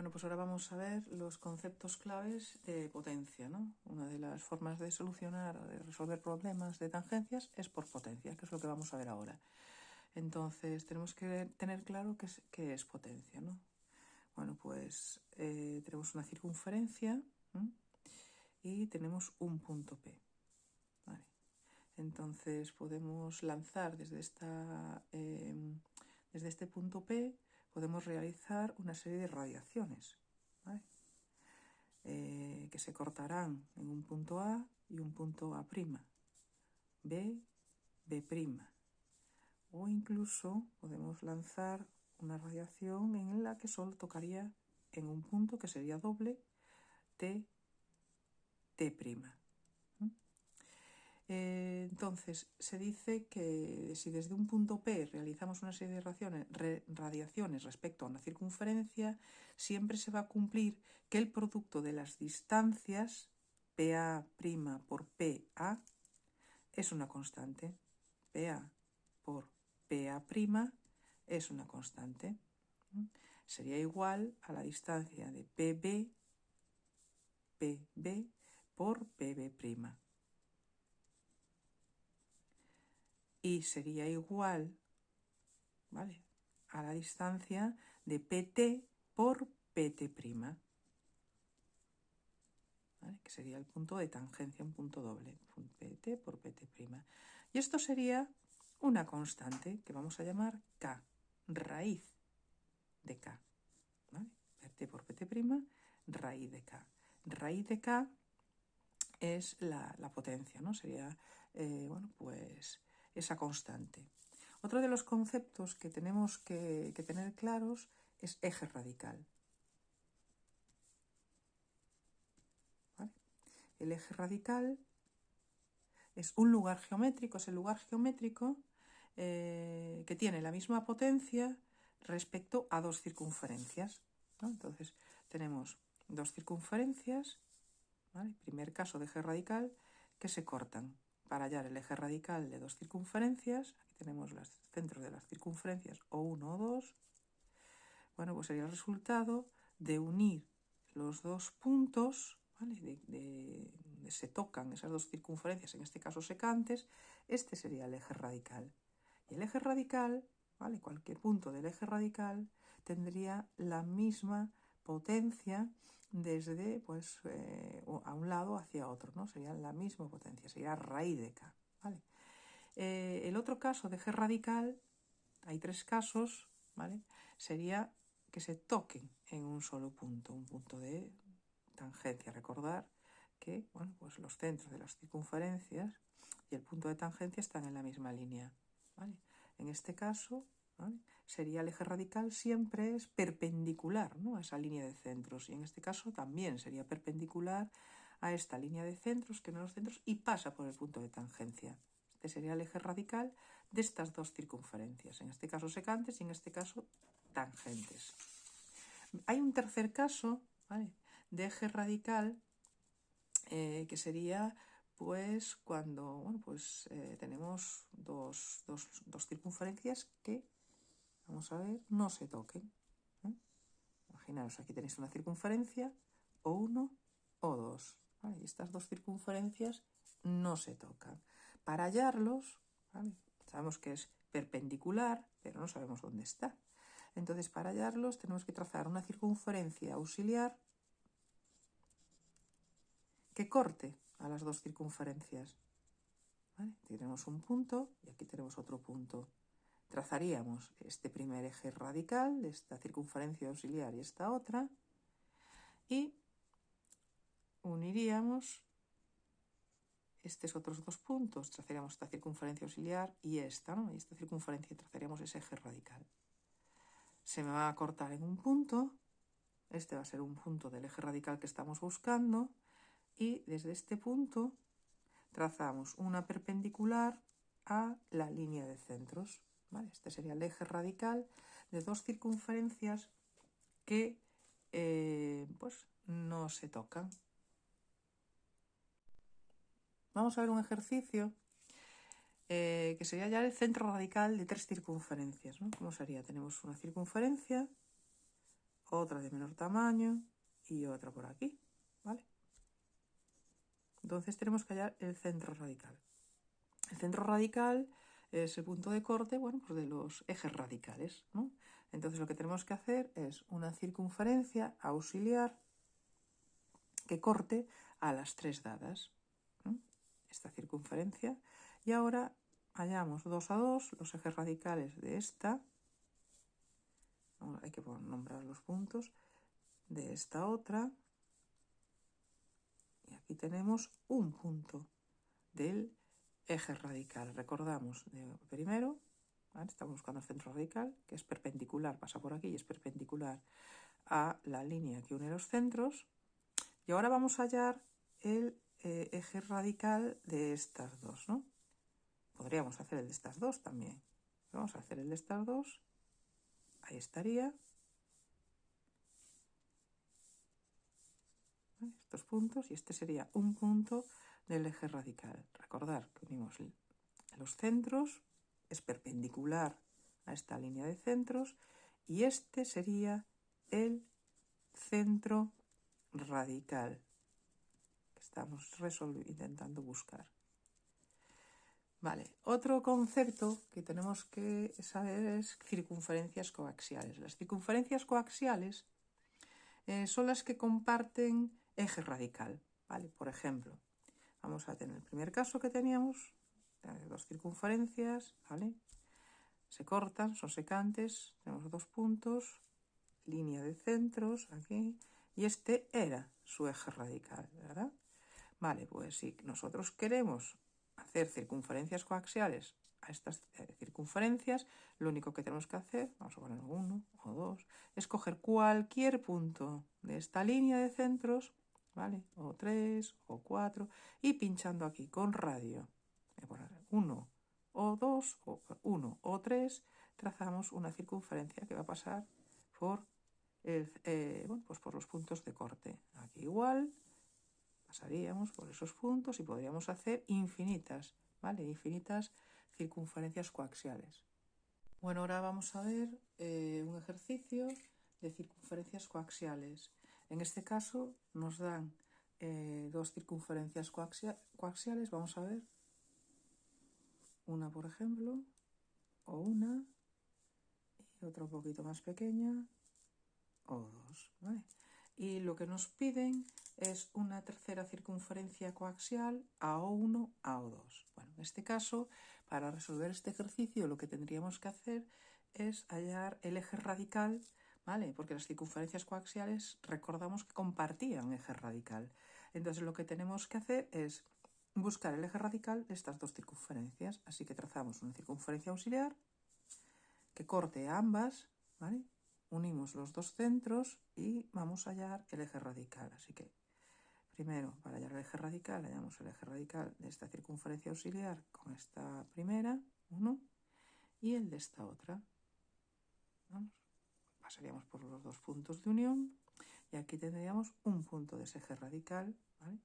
Bueno, pues ahora vamos a ver los conceptos claves de potencia, ¿no? Una de las formas de solucionar o de resolver problemas de tangencias es por potencia, que es lo que vamos a ver ahora. Entonces, tenemos que tener claro qué es potencia, ¿no? Bueno, pues tenemos una circunferencia, ¿m? Y tenemos un punto P, ¿vale? Entonces, podemos lanzar desde este punto P, podemos realizar una serie de radiaciones, ¿vale? Que se cortarán en un punto A y un punto A', B, B', o incluso podemos lanzar una radiación en la que solo tocaría en un punto que sería doble, T'. Entonces, se dice que si desde un punto P realizamos una serie de radiaciones respecto a una circunferencia, siempre se va a cumplir que el producto de las distancias PA' por PA es una constante. PA por PA' es una constante. Sería igual a la distancia de PB por PB'. Y sería igual, ¿vale?, a la distancia de PT por PT', ¿vale?, que sería el punto de tangencia, un punto doble, PT por PT'. Y esto sería una constante que vamos a llamar K, raíz de K, ¿vale? PT por PT', raíz de K. Raíz de K es la potencia, ¿no? Sería, bueno, pues esa constante. Otro de los conceptos que tenemos que tener claros es eje radical, ¿vale? El eje radical es un lugar geométrico, es el lugar geométrico que tiene la misma potencia respecto a dos circunferencias, ¿no? Entonces tenemos dos circunferencias, ¿vale? Primer caso de eje radical, que se cortan. Para hallar el eje radical de dos circunferencias, aquí tenemos los centros de las circunferencias, o 1 o 2, bueno, pues sería el resultado de unir los dos puntos, ¿vale?, donde se tocan esas dos circunferencias, en este caso secantes. Este sería el eje radical. Y el eje radical, ¿vale?, cualquier punto del eje radical tendría la misma potencia desde, pues, a un lado hacia otro, ¿no? Sería la misma potencia, sería raíz de K, ¿vale? El otro caso de eje radical, hay tres casos, ¿vale? Sería que se toquen en un solo punto, un punto de tangencia. Recordar que, bueno, pues los centros de las circunferencias y el punto de tangencia están en la misma línea, ¿vale? En este caso, ¿vale?, sería el eje radical siempre es perpendicular, ¿no?, a esa línea de centros, y en este caso también sería perpendicular a esta línea de centros, que no los centros, y pasa por el punto de tangencia. Este sería el eje radical de estas dos circunferencias, en este caso secantes y en este caso tangentes. Hay un tercer caso, ¿vale?, de eje radical que sería, pues, cuando, bueno, pues tenemos dos circunferencias que, vamos a ver, no se toquen, ¿eh? Imaginaos, aquí tenéis una circunferencia, o 1 o 2, ¿vale? Y estas dos circunferencias no se tocan. Para hallarlos, ¿vale?, sabemos que es perpendicular, pero no sabemos dónde está. Entonces, para hallarlos tenemos que trazar una circunferencia auxiliar que corte a las dos circunferencias, ¿vale? Aquí tenemos un punto y aquí tenemos otro punto. Trazaríamos este primer eje radical de esta circunferencia auxiliar y esta otra, y uniríamos estos otros dos puntos. Trazaríamos esta circunferencia auxiliar y esta, ¿no? Y esta circunferencia, y trazaríamos ese eje radical. Se me va a cortar en un punto. Este va a ser un punto del eje radical que estamos buscando, y desde este punto trazamos una perpendicular a la línea de centros, ¿vale? Este sería el eje radical de dos circunferencias que pues no se tocan. Vamos a ver un ejercicio que sería ya el centro radical de tres circunferencias, ¿no? ¿Cómo sería? Tenemos una circunferencia, otra de menor tamaño y otra por aquí, ¿vale? Entonces tenemos que hallar el centro radical. El centro radical es el punto de corte, bueno, pues de los ejes radicales, ¿no? Entonces lo que tenemos que hacer es una circunferencia auxiliar que corte a las tres dadas, ¿no? Esta circunferencia. Y ahora hallamos 2 a 2 los ejes radicales de esta. Ahora hay que nombrar los puntos de esta otra. Y aquí tenemos un punto del eje radical. Recordamos de primero, ¿vale? Estamos buscando el centro radical, que es perpendicular, pasa por aquí y es perpendicular a la línea que une los centros. Y ahora vamos a hallar el eje radical de estas dos, ¿no? Podríamos hacer el de estas dos también. Vamos a hacer el de estas dos. Ahí estaría. ¿Vale? Estos puntos, y este sería un punto del eje radical. Recordar que unimos los centros, es perpendicular a esta línea de centros, y este sería el centro radical que estamos intentando buscar. Vale, otro concepto que tenemos que saber es circunferencias coaxiales. Las circunferencias coaxiales son las que comparten eje radical, ¿vale? Por ejemplo, vamos a tener el primer caso que teníamos, dos circunferencias, ¿vale? Se cortan, son secantes, tenemos dos puntos, línea de centros aquí, y este era su eje radical, ¿verdad? Vale, pues si nosotros queremos hacer circunferencias coaxiales a estas circunferencias, lo único que tenemos que hacer, vamos a poner 1 o 2, es coger cualquier punto de esta línea de centros, ¿vale? O 3 o 4, y pinchando aquí con radio, voy a poner 1 o 2 o 1 o 3, trazamos una circunferencia que va a pasar por, bueno, pues por los puntos de corte. Aquí igual. Pasaríamos por esos puntos y podríamos hacer infinitas, ¿vale? Infinitas circunferencias coaxiales. Bueno, ahora vamos a ver un ejercicio de circunferencias coaxiales. En este caso nos dan dos circunferencias coaxiales. Vamos a ver una, por ejemplo, o una, y otra un poquito más pequeña, o dos, ¿vale? Y lo que nos piden es una tercera circunferencia coaxial AO1, AO2. Bueno, en este caso, para resolver este ejercicio, lo que tendríamos que hacer es hallar el eje radical, ¿vale? Porque las circunferencias coaxiales recordamos que compartían eje radical. Entonces lo que tenemos que hacer es buscar el eje radical de estas dos circunferencias. Así que trazamos una circunferencia auxiliar que corte a ambas, ¿vale? Unimos los dos centros y vamos a hallar el eje radical. Así que primero, para hallar el eje radical, hallamos el eje radical de esta circunferencia auxiliar con esta primera, 1, y el de esta otra. Vamos. Pasaríamos por los dos puntos de unión y aquí tendríamos un punto de ese eje radical, ¿vale?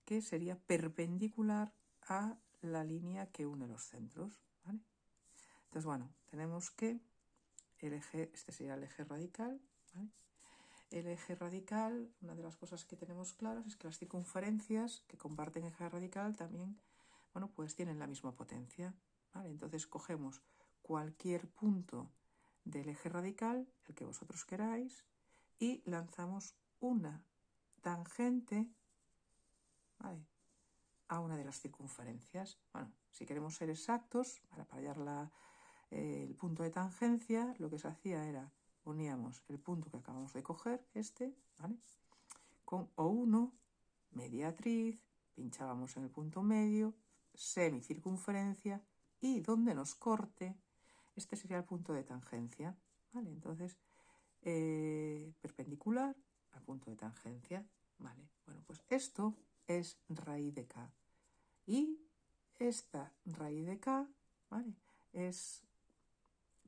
Que sería perpendicular a la línea que une los centros, ¿vale? Entonces, bueno, tenemos que este sería el eje radical, ¿vale? El eje radical, una de las cosas que tenemos claras es que las circunferencias que comparten eje radical también, bueno, pues tienen la misma potencia, ¿vale? Entonces cogemos cualquier punto del eje radical, el que vosotros queráis, y lanzamos una tangente, ¿vale?, a una de las circunferencias. Bueno, si queremos ser exactos, para hallar el punto de tangencia, lo que se hacía era uníamos el punto que acabamos de coger, este, ¿vale?, con O1, mediatriz, pinchábamos en el punto medio, semicircunferencia, y donde nos corte, este sería el punto de tangencia, ¿vale? Entonces, perpendicular al punto de tangencia, ¿vale? Bueno, pues esto es raíz de K. Y esta raíz de K, ¿vale?, es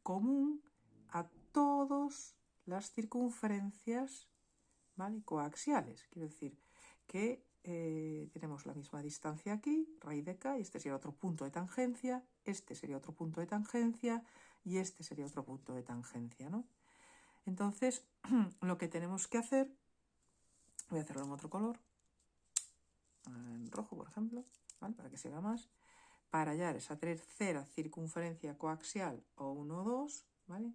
común a todas las circunferencias, ¿vale?, coaxiales. Quiero decir que tenemos la misma distancia aquí, raíz de K, y este sería otro punto de tangencia, este sería otro punto de tangencia, y este sería otro punto de tangencia, ¿no? Entonces, lo que tenemos que hacer, voy a hacerlo en otro color, en rojo, por ejemplo, ¿vale? Para que se vea más. Para hallar esa tercera circunferencia coaxial o 1, 2, ¿vale?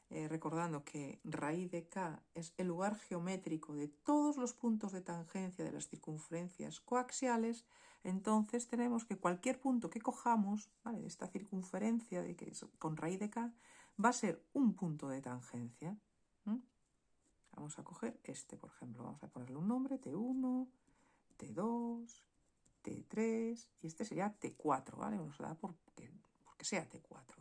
Recordando que raíz de K es el lugar geométrico de todos los puntos de tangencia de las circunferencias coaxiales, entonces tenemos que cualquier punto que cojamos, ¿vale?, de esta circunferencia con raíz de K va a ser un punto de tangencia. Vamos a coger este, por ejemplo, vamos a ponerle un nombre, T1, T2, T3, y este sería T4, ¿vale? Nos da porque sea T4.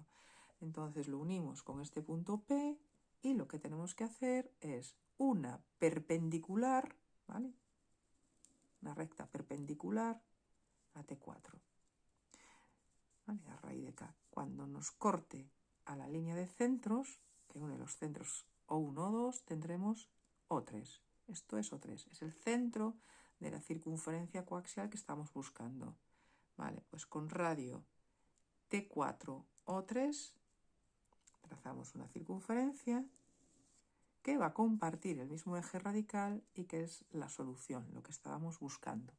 Entonces lo unimos con este punto P y lo que tenemos que hacer es una perpendicular, ¿vale? Una recta perpendicular a T4, ¿vale? A raíz de K. Cuando nos corte a la línea de centros, que une los centros O1, O2, tendremos O3. Esto es O3, es el centro de la circunferencia coaxial que estamos buscando. Vale, pues con radio T4, O3, trazamos una circunferencia que va a compartir el mismo eje radical y que es la solución, lo que estábamos buscando.